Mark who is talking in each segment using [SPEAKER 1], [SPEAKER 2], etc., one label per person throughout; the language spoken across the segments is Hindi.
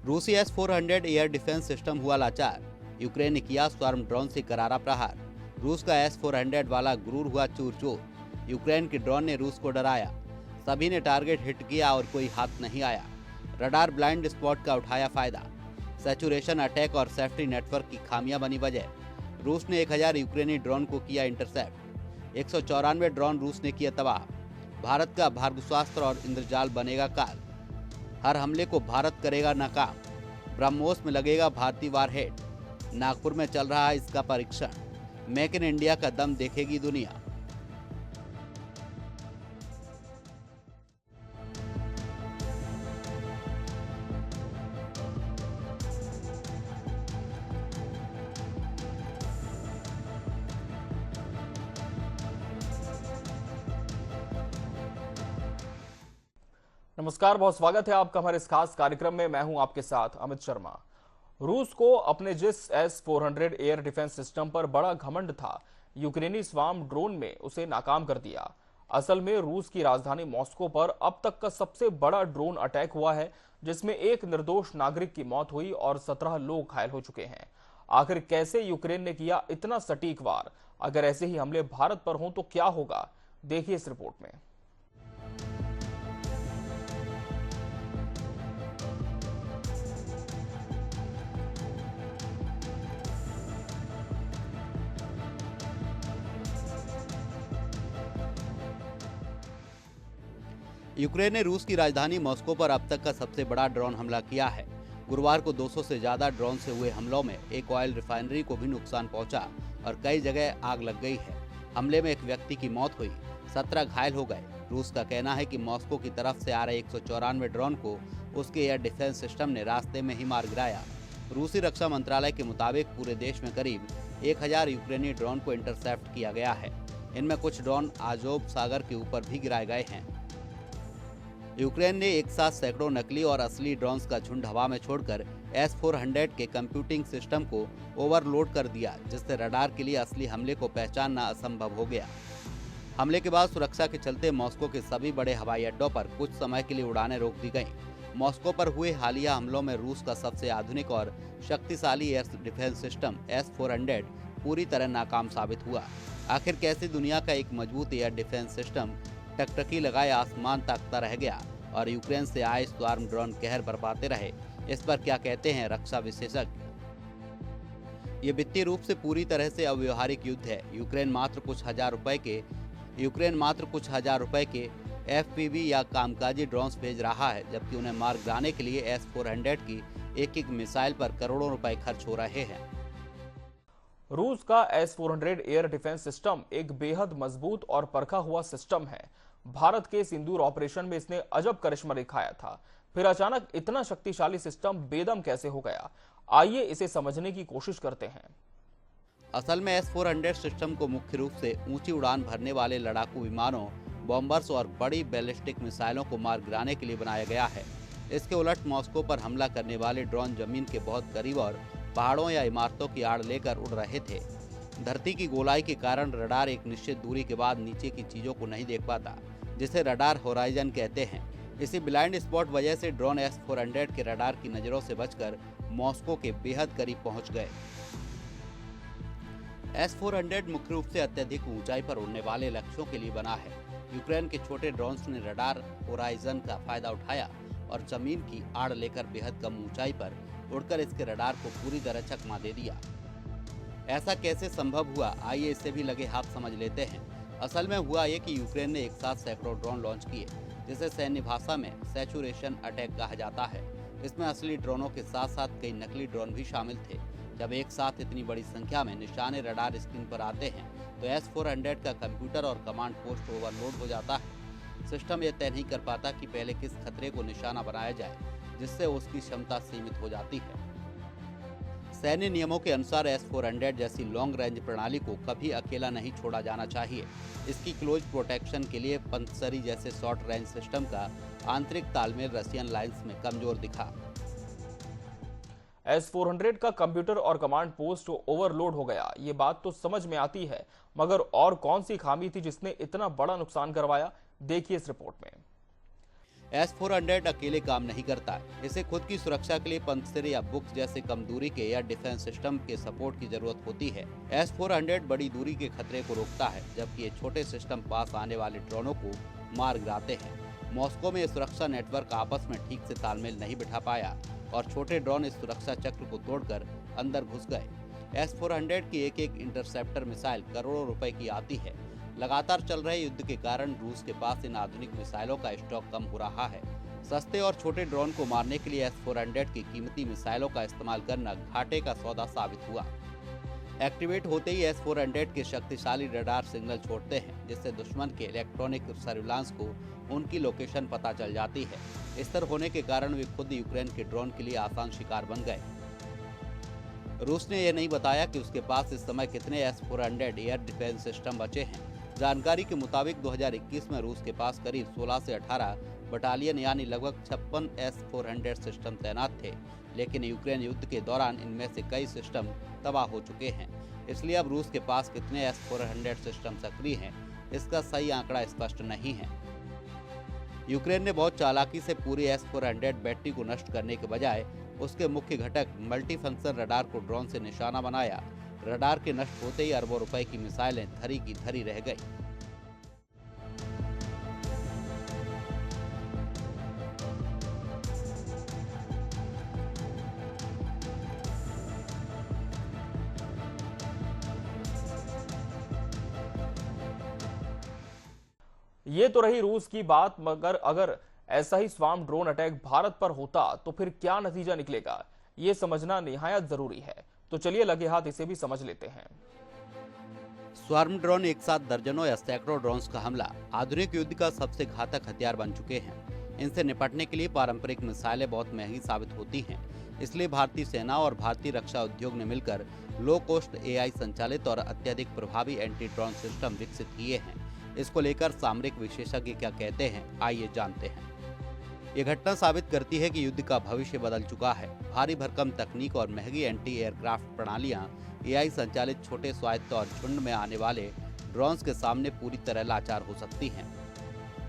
[SPEAKER 1] रूसी S-400 एयर डिफेंस सिस्टम हुआ लाचार। यूक्रेन ने किया स्वार्म ड्रोन से करारा प्रहार। रूस का S-400 वाला गुरूर हुआ चूर चूर। यूक्रेन के ड्रोन ने रूस को डराया। सभी ने टारगेट हिट किया और कोई हाथ नहीं आया। रडार ब्लाइंड स्पॉट का उठाया फायदा। सैचुरेशन अटैक और सेफ्टी नेटवर्क की खामियां बनी वजह। रूस ने 1000 यूक्रेनी ड्रोन को किया इंटरसेप्ट। 194 ड्रोन रूस ने किया तबाह। भारत का भार्गवास्त्र और इंद्रजाल बनेगा काल। हर हमले को भारत करेगा नाकाम। ब्रह्मोस में लगेगा भारतीय वारहेड। नागपुर में चल रहा है इसका परीक्षण। मेक इन इंडिया का दम देखेगी दुनिया।
[SPEAKER 2] नमस्कार, बहुत स्वागत है आपका हमारे इस खास कार्यक्रम में। मैं हूं आपके साथ अमित शर्मा। रूस को अपने जिस S-400 एयर डिफेंस सिस्टम पर बड़ा घमंड था, यूक्रेनी स्वार्म ड्रोन में उसे नाकाम कर दिया। असल में रूस की राजधानी मॉस्को पर अब तक का सबसे बड़ा ड्रोन अटैक हुआ है, जिसमें एक निर्दोष नागरिक की मौत हुई और 17 लोग घायल हो चुके हैं। आखिर कैसे यूक्रेन ने किया इतना सटीक वार? अगर ऐसे ही हमले भारत पर हों तो क्या होगा, देखिए इस रिपोर्ट में।
[SPEAKER 1] यूक्रेन ने रूस की राजधानी मॉस्को पर अब तक का सबसे बड़ा ड्रोन हमला किया है। गुरुवार को 200 से ज्यादा ड्रोन से हुए हमलों में एक ऑयल रिफाइनरी को भी नुकसान पहुंचा और कई जगह आग लग गई है। हमले में एक व्यक्ति की मौत हुई, 17 घायल हो गए। रूस का कहना है कि मॉस्को की तरफ से आ रहे 194 ड्रोन को उसके एयर डिफेंस सिस्टम ने रास्ते में ही मार गिराया। रूसी रक्षा मंत्रालय के मुताबिक पूरे देश में करीब 1000 यूक्रेनी ड्रोन को इंटरसेप्ट किया गया है। इनमें कुछ ड्रोन आजोव सागर के ऊपर भी गिराए गए हैं। यूक्रेन ने एक साथ सैकड़ों नकली और असली ड्रोन्स का झुंड हवा में छोड़कर S-400 के कंप्यूटिंग सिस्टम को ओवरलोड कर दिया, जिससे रडार के लिए असली हमले को पहचानना असंभव हो गया। हमले के बाद सुरक्षा के चलते मॉस्को के सभी बड़े हवाई अड्डों पर कुछ समय के लिए उड़ानें रोक दी गईं। मॉस्को पर हुए हालिया हमलों में रूस का सबसे आधुनिक और शक्तिशाली एयर डिफेंस सिस्टम S-400 पूरी तरह नाकाम साबित हुआ। आखिर कैसे दुनिया का एक मजबूत एयर डिफेंस सिस्टम टकटकी लगाए आसमान ताकता रह गया और यूक्रेन से आए स्वार्म ड्रोन कहर बरपाते रहे, इस पर क्या कहते हैं रक्षा विशेषज्ञ। ये वित्तीय रूप से पूरी तरह से अव्यवहारिक युद्ध है। यूक्रेन मात्र कुछ हजार रुपए के FPV या कामकाजी ड्रोन्स भेज रहा है, जबकि उन्हें मार गिराने के लिए S-400 की एक मिसाइल पर करोड़ों रुपए खर्च हो रहे हैं।
[SPEAKER 2] रूस का S-400 एयर डिफेंस सिस्टम एक बेहद मजबूत और परखा हुआ सिस्टम है। भारत के सिंदूर ऑपरेशन में इसने अजब करिश्मा दिखाया था। फिर अचानक इतना शक्तिशाली सिस्टम बेदम कैसे हो गया? आइए इसे समझने की कोशिश करते हैं।
[SPEAKER 1] असल में S-400 सिस्टम को मुख्य रूप से ऊंची उड़ान भरने वाले लड़ाकू विमानों, बॉम्बर्स और बड़ी बैलिस्टिक मिसाइलों को मार गिराने के लिए बनाया गया है। इसके उलट मॉस्को पर हमला करने वाले ड्रोन जमीन के बहुत करीब और पहाड़ों या इमारतों की आड़ लेकर उड़ रहे थे। धरती की गोलाई के कारण रडार एक निश्चित दूरी के बाद नीचे की चीजों को नहीं देख पाता, जिसे रडार होराइजन कहते हैं। इसी ब्लाइंड स्पॉट वजह से ड्रोन S-400 के रडार की नजरों से बचकर मॉस्को के बेहद करीब पहुंच गए। S-400 मुख्य रूप से अत्यधिक ऊंचाई पर उड़ने वाले लक्ष्यों के लिए बना है। यूक्रेन के छोटे ड्रोन्स ने रडार होराइजन का फायदा उठाया और जमीन की आड़ लेकर बेहद कम ऊंचाई पर उड़कर इसके रडार को पूरी तरह चकमा दे दिया। ऐसा कैसे संभव हुआ, आइए इससे भी लगे हाथ समझ लेते हैं। असल में हुआ ये कि यूक्रेन ने एक साथ सैकड़ों ड्रोन लॉन्च किए, जिसे सैन्य भाषा में सैचुरेशन अटैक कहा जाता है। इसमें असली ड्रोनों के साथ साथ कई नकली ड्रोन भी शामिल थे। जब एक साथ इतनी बड़ी संख्या में निशाने रडार स्क्रीन पर आते हैं तो S-400 का कंप्यूटर और कमांड पोस्ट ओवरलोड हो जाता है। सिस्टम यह तय नहीं कर पाता कि पहले किस खतरे को निशाना बनाया जाए, जिससे उसकी क्षमता सीमित हो जाती है। सैन्य नियमों के अनुसार S-400 जैसी लॉन्ग रेंज प्रणाली को कभी अकेला नहीं छोड़ा जाना चाहिए। इसकी क्लोज प्रोटेक्शन के लिए पंसरी जैसे शॉर्ट रेंज सिस्टम का आंतरिक तालमेल रशियन लाइंस में कमजोर दिखा।
[SPEAKER 2] S-400 का कंप्यूटर और कमांड पोस्ट ओवरलोड हो गया, ये बात तो समझ में आती है, मगर और कौन सी खामी थी जिसने इतना बड़ा नुकसान करवाया? देखिए इस रिपोर्ट में।
[SPEAKER 1] S-400 अकेले काम नहीं करता। इसे खुद की सुरक्षा के लिए पंतसर या बुक्स जैसे कम दूरी के एयर डिफेंस सिस्टम के सपोर्ट की जरूरत होती है। S-400 बड़ी दूरी के खतरे को रोकता है, जबकि ये छोटे सिस्टम पास आने वाले ड्रोनों को मार गिराते हैं। मॉस्को में ये सुरक्षा नेटवर्क आपस में ठीक से तालमेल नहीं बिठा पाया और छोटे ड्रोन इस सुरक्षा चक्र को तोड़कर अंदर घुस गए। S-400 की एक इंटरसेप्टर मिसाइल करोड़ों रुपए की आती है। लगातार चल रहे युद्ध के कारण रूस के पास इन आधुनिक मिसाइलों का स्टॉक कम हो रहा है। सस्ते और छोटे ड्रोन को मारने के लिए S-400 की कीमती मिसाइलों का इस्तेमाल करना घाटे का सौदा साबित हुआ। एक्टिवेट होते ही S-400 के शक्तिशाली रडार सिग्नल छोड़ते हैं, जिससे दुश्मन के इलेक्ट्रॉनिक सर्विलांस को उनकी लोकेशन पता चल जाती है। इस तरह होने के कारण वे खुद यूक्रेन के ड्रोन के लिए आसान शिकार बन गए। रूस ने यह नहीं बताया कि उसके पास इस समय कितने S-400 एयर डिफेंस सिस्टम बचे हैं। जानकारी के मुताबिक 2021 में रूस के पास करीब 16 से 18 बटालियन यानी लगभग 56 S-400 सिस्टम तैनात थे, लेकिन यूक्रेन युद्ध के दौरान इनमें से कई सिस्टम तबाह हो चुके हैं। इसलिए अब रूस के पास कितने S-400 सिस्टम सक्रिय हैं, इसका सही आंकड़ा स्पष्ट नहीं है। यूक्रेन ने बहुत चालाकी से पूरी S-400 बैटरी को नष्ट करने के बजाय उसके मुख्य घटक मल्टी फंक्शन रडार को ड्रोन से निशाना बनाया। रडार के नष्ट होते ही अरबों रुपए की मिसाइलें धरी की धरी रह गई।
[SPEAKER 2] ये तो रही रूस की बात, मगर अगर ऐसा ही स्वार्म ड्रोन अटैक भारत पर होता तो फिर क्या नतीजा निकलेगा, ये समझना निहायत जरूरी है। तो चलिए लगे हाथ इसे भी समझ लेते हैं।
[SPEAKER 1] स्वार्म ड्रोन एक साथ दर्जनों या सैकड़ों ड्रोन्स का हमला आधुनिक युद्ध का सबसे घातक हथियार बन चुके हैं। इनसे निपटने के लिए पारंपरिक मिसाइलें बहुत महंगी साबित होती हैं। इसलिए भारतीय सेना और भारतीय रक्षा उद्योग ने मिलकर लो कॉस्ट AI संचालित और अत्यधिक प्रभावी एंटी ड्रोन सिस्टम विकसित किए हैं। इसको लेकर सामरिक विशेषज्ञ क्या कहते हैं, आइए जानते हैं। ये घटना साबित करती है कि युद्ध का भविष्य बदल चुका है। भारी भरकम तकनीक और महंगी एंटी एयरक्राफ्ट प्रणालियां AI संचालित छोटे स्वायत्त और झुंड में आने वाले ड्रोन्स के सामने पूरी तरह लाचार हो सकती हैं।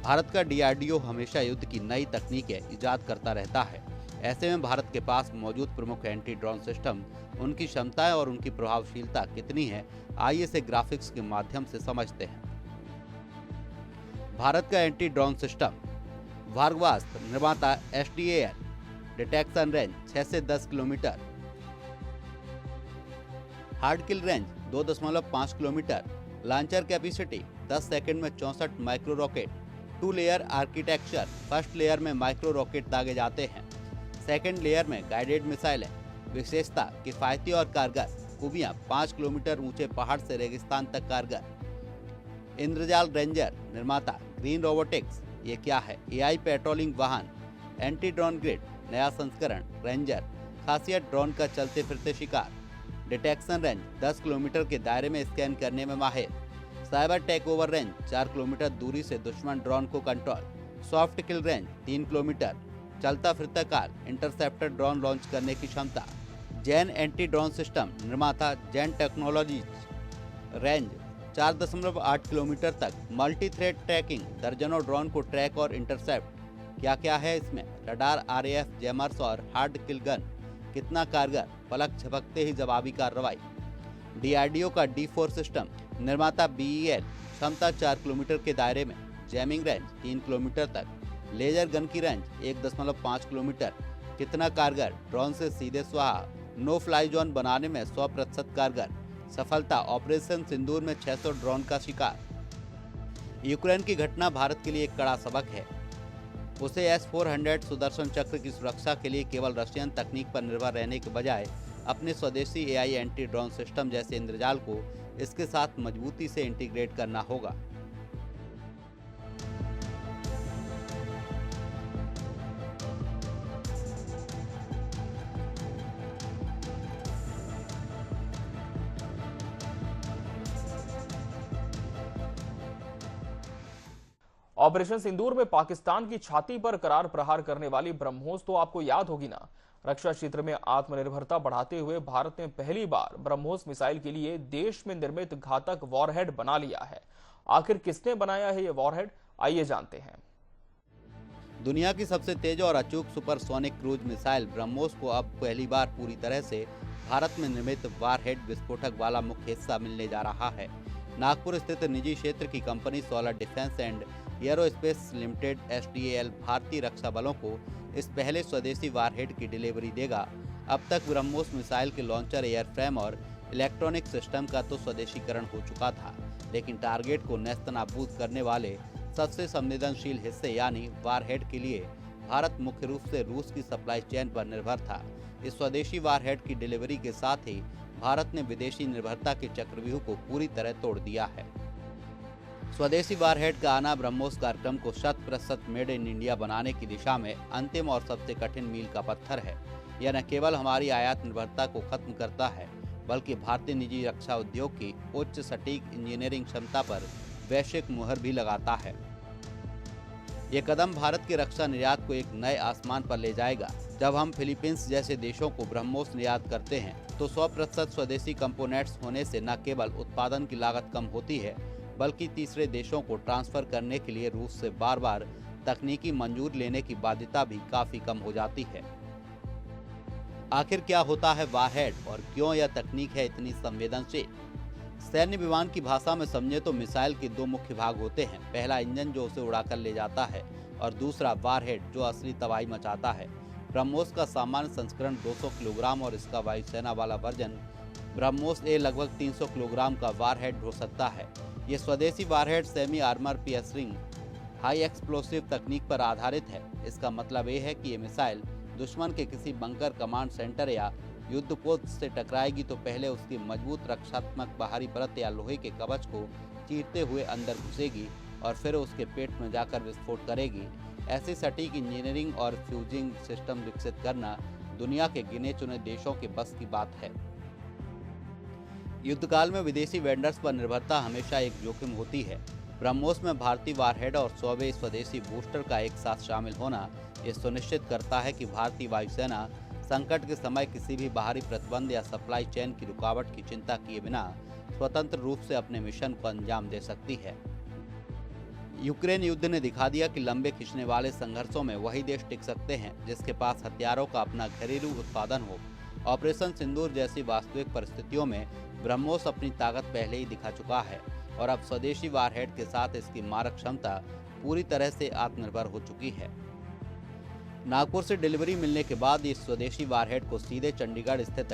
[SPEAKER 1] भारत का DRDO हमेशा युद्ध की नई तकनीकें इजाद करता रहता है। ऐसे में भारत के पास मौजूद प्रमुख एंटी ड्रोन सिस्टम, उनकी क्षमताएं और उनकी प्रभावशीलता कितनी है, आइए इसे ग्राफिक्स के माध्यम से समझते हैं। भारत का एंटी ड्रोन सिस्टम भार्गवास्त्र, निर्माता SDAL, डिटेक्शन रेंज 6 से 10 kilometre, hard kill range 2.5 kilometre, launcher capacity 10 second में 64 micro rocket, 2 layer architecture. First layer में माइक्रो रॉकेट दागे जाते हैं, सेकंड लेयर में गाइडेड मिसाइल है। विशेषता किफायती और कारगर। खूबियां 5 किलोमीटर ऊंचे पहाड़ से रेगिस्तान तक कारगर। इंद्रजाल रेंजर, निर्माता ग्रीन रोबोटिक्स। ये क्या है? AI पेट्रोलिंग वाहन, एंटी ड्रोन ग्रिड, नया संस्करण। रेंजर, खासियत ड्रोन का चलते फिरते शिकार। डिटेक्शन रेंज 10 किलोमीटर के दायरे में स्कैन करने में माहिर। Cyber take over range 4 kilometre दूरी से दुश्मन ड्रोन को control. Soft kill range 3 kilometre, चलता फिरता काल, इंटरसेप्टर ड्रोन लॉन्च करने की क्षमता। जैन एंटी ड्रोन सिस्टम, निर्माता जैन टेक्नोलॉजीज। रेंज 4.8 किलोमीटर तक, मल्टी थ्रेड ट्रैकिंग, दर्जनों ड्रोन को ट्रैक और इंटरसेप्ट। क्या क्या है इसमें? रडार, RAF, जैमर्स और हार्ड किल गन। कितना कारगर? पलक झपकते ही जवाबी कार्रवाई। DRDO का D4 सिस्टम, निर्माता BEL। क्षमता 4 किलोमीटर के दायरे में, जैमिंग रेंज 3 किलोमीटर तक, लेजर गन की रेंज 1.5 किलोमीटर। कितना कारगर? ड्रोन से सीधे स्वाहा, नो फ्लाई जोन बनाने में 100% कारगर। सफलता, ऑपरेशन सिंदूर में 600 ड्रोन का शिकार। यूक्रेन की घटना भारत के लिए एक कड़ा सबक है। उसे S-400 सुदर्शन चक्र की सुरक्षा के लिए केवल रशियन तकनीक पर निर्भर रहने के बजाय अपने स्वदेशी AI एंटी ड्रोन सिस्टम जैसे इंद्रजाल को इसके साथ मजबूती से इंटीग्रेट करना होगा।
[SPEAKER 2] ऑपरेशन सिंदूर में पाकिस्तान की छाती पर करार प्रहार करने वाली ब्रह्मोस तो आपको याद होगी ना। रक्षा क्षेत्र में आत्मनिर्भरता बढ़ाते हुए भारत ने पहली बार ब्रह्मोस मिसाइल के लिए देश में निर्मित घातक वॉरहेड बना लिया है। आखिर किसने बनाया है ये वॉरहेड, आइए जानते हैं।
[SPEAKER 1] दुनिया की सबसे तेज और अचूक सुपरसोनिक क्रूज मिसाइल ब्रह्मोस को अब पहली बार पूरी तरह से भारत में निर्मित वारहेड विस्फोटक वाला मुख्य हिस्सा मिलने जा रहा है। नागपुर स्थित निजी क्षेत्र की company solar defence and aerospace limited (SDAL) भारतीय रक्षा बलों को इस पहले स्वदेशी वारहेड की डिलीवरी देगा। अब तक ब्रह्मोस मिसाइल के लॉन्चर, एयरफ्रेम और इलेक्ट्रॉनिक सिस्टम का तो स्वदेशीकरण हो चुका था, लेकिन टारगेट को नेस्तनाबूद करने वाले सबसे संवेदनशील हिस्से यानी वारहेड के लिए भारत मुख्य रूप से रूस की सप्लाई चेन पर निर्भर था। इस स्वदेशी वारहेड की डिलीवरी के साथ ही भारत ने विदेशी निर्भरता के चक्रव्यूह को पूरी तरह तोड़ दिया है। स्वदेशी वारहेड का आना ब्रह्मोस कार्यक्रम को 100% मेड इन इंडिया बनाने की दिशा में अंतिम और सबसे कठिन मील का पत्थर है। यह न केवल हमारी आयात निर्भरता को खत्म करता है, बल्कि भारतीय निजी रक्षा उद्योग की उच्च सटीक इंजीनियरिंग क्षमता पर वैश्विक मुहर भी लगाता है। ये कदम भारत के रक्षा निर्यात को एक नए आसमान पर ले जाएगा। जब हम फिलीपींस जैसे देशों को ब्रह्मोस निर्यात करते हैं तो 100% स्वदेशी कंपोनेंट्स होने से न केवल उत्पादन की लागत कम होती है, बल्कि तीसरे देशों को ट्रांसफर करने के लिए रूस से बार बार तकनीकी मंजूर लेने की बाध्यता भी काफी कम हो जाती है। आखिर क्या होता है वारहेड और क्यों यह तकनीक है इतनी संवेदनशील? सैन्य विमान की भाषा में समझे तो मिसाइल के दो मुख्य भाग होते हैं। पहला इंजन जो उसे उड़ाकर ले जाता है और दूसरा वारहेड जो असली तबाही मचाता है। ब्रह्मोस का सामान्य संस्करण 200 किलोग्राम और इसका वायुसेना वाला वर्जन ब्रह्मोस ए लगभग 300 किलोग्राम का वारहेड हो सकता है। ये स्वदेशी warhead semi armour piercing high explosive तकनीक पर आधारित है। इसका मतलब ये है कि ये मिसाइल दुश्मन के किसी बंकर, कमांड सेंटर या युद्ध पोत से टकराएगी तो पहले उसकी मजबूत रक्षात्मक बाहरी परत या लोहे के कवच को चीरते हुए अंदर घुसेगी और फिर उसके पेट में जाकर विस्फोट करेगी। ऐसी सटीक इंजीनियरिंग और फ्यूजिंग सिस्टम विकसित करना दुनिया के गिने चुने देशों के बस की बात है। युद्धकाल में विदेशी वेंडर्स पर निर्भरता हमेशा एक जोखिम होती है। ब्रह्मोस में भारतीय वारहेड और 100वें स्वदेशी बूस्टर का एक साथ शामिल होना यह सुनिश्चित करता है कि भारतीय वायुसेना संकट के समय किसी भी बाहरी प्रतिबंध या सप्लाई चेन की रुकावट की चिंता किए बिना स्वतंत्र रूप से अपने मिशन को अंजाम दे सकती है। यूक्रेन युद्ध ने दिखा दिया कि लंबे खिंचने वाले संघर्षों में वही देश टिक सकते हैं जिसके पास हथियारों का अपना घरेलू उत्पादन हो। ऑपरेशन सिंदूर जैसी वास्तविक परिस्थितियों में ब्रह्मोस अपनी ताकत पहले ही दिखा चुका है और अब स्वदेशी वारहेड के साथ इसकी मारक क्षमता पूरी तरह से आत्मनिर्भर हो चुकी है। नागपुर से डिलीवरी मिलने के बाद इस स्वदेशी वारहेड को सीधे चंडीगढ़ स्थित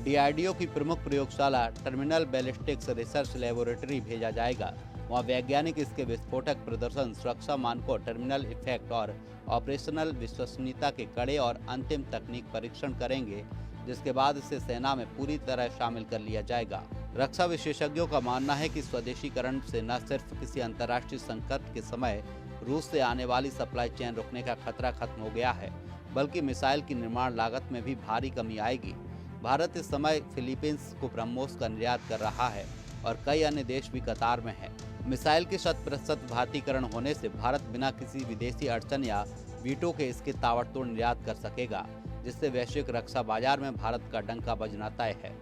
[SPEAKER 1] DRDO की प्रमुख प्रयोगशाला टर्मिनल बैलिस्टिक्स रिसर्च लेबोरेटरी भेजा जाएगा। वहां वैज्ञानिक इसके विस्फोटक प्रदर्शन, सुरक्षा मानकों, टर्मिनल इफेक्ट और ऑपरेशनल विश्वसनीयता के कड़े और अंतिम तकनीक परीक्षण करेंगे, जिसके बाद इसे सेना में पूरी तरह शामिल कर लिया जाएगा। रक्षा विशेषज्ञों का मानना है कि स्वदेशीकरण से न सिर्फ किसी अंतर्राष्ट्रीय संकट के समय रूस से आने वाली सप्लाई चेन रुकने का खतरा खत्म हो गया है, बल्कि मिसाइल की निर्माण लागत में भी भारी कमी आएगी। भारत इस समय फिलीपींस को ब्रह्मोस का निर्यात कर रहा है और कई अन्य देश भी कतार में हैं। मिसाइल के 100% भारतीकरण होने से भारत बिना किसी विदेशी अड़चन या वीटो के इसके ताबड़तोड़ निर्यात कर सकेगा, जिससे वैश्विक रक्षा बाजार में भारत का डंका बजना तय है।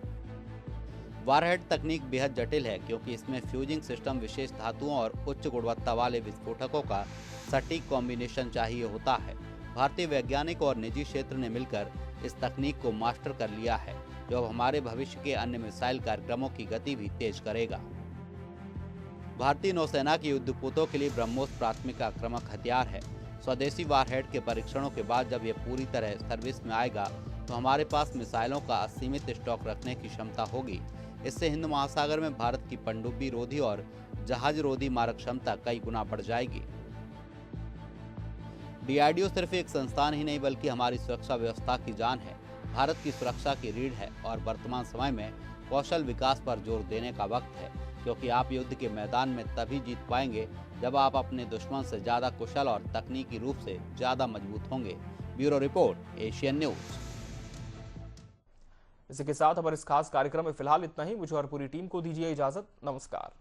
[SPEAKER 1] वारहेड तकनीक बेहद जटिल है क्योंकि इसमें फ्यूजिंग सिस्टम, विशेष धातुओं और उच्च गुणवत्ता वाले विस्फोटकों का सटीक कॉम्बिनेशन चाहिए होता है। भारतीय वैज्ञानिक और निजी क्षेत्र ने मिलकर इस तकनीक को मास्टर कर लिया है, जो अब हमारे भविष्य के अन्य मिसाइल कार्यक्रमों की गति भी तेज करेगा। भारतीय नौसेना के युद्धपोतों के लिए ब्रह्मोस प्राथमिक आक्रामक हथियार है। स्वदेशी वारहेड के परीक्षणों के बाद जब यह पूरी तरह सर्विस में आएगा तो हमारे पास मिसाइलों का असीमित स्टॉक रखने की क्षमता होगी। इससे हिंद महासागर में भारत की पनडुब्बी रोधी और जहाज रोधी मारक क्षमता कई गुना बढ़ जाएगी। DRDO सिर्फ एक संस्थान ही नहीं बल्कि हमारी सुरक्षा व्यवस्था की जान है, भारत की सुरक्षा की रीढ़ है और वर्तमान समय में कौशल विकास पर जोर देने का वक्त है, क्योंकि आप युद्ध के मैदान में तभी जीत पाएंगे जब आप अपने दुश्मन से ज्यादा कुशल और तकनीकी रूप से ज्यादा मजबूत होंगे। Bureau report, Asian news.
[SPEAKER 2] इसी के साथ हमारे इस खास कार्यक्रम में फिलहाल इतना ही। मुझे और पूरी टीम को दीजिए इजाजत। नमस्कार।